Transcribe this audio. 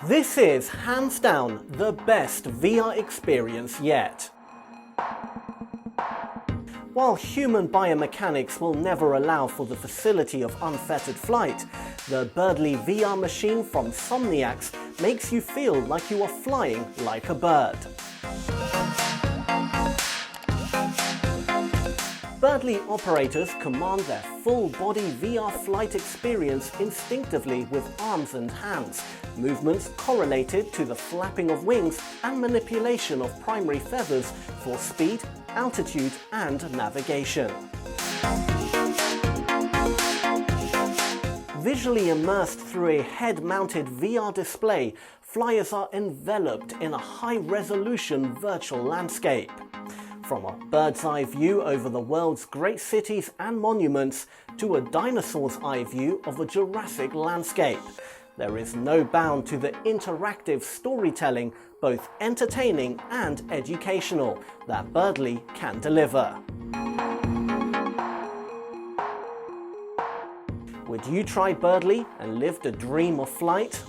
This is, hands down, the best VR experience yet. While human biomechanics will never allow for the facility of unfettered flight, the Birdly VR machine from Somniacs makes you feel like you are flying like a bird. Birdly operators command their full-body VR flight experience instinctively with arms and hands, movements correlated to the flapping of wings and manipulation of primary feathers for speed, altitude and navigation. Visually immersed through a head-mounted VR display, flyers are enveloped in a high-resolution virtual landscape. From a bird's-eye view over the world's great cities and monuments to a dinosaur's eye view of a Jurassic landscape, there is no bound to the interactive storytelling, both entertaining and educational, that Birdly can deliver. Would you try Birdly and live the dream of flight?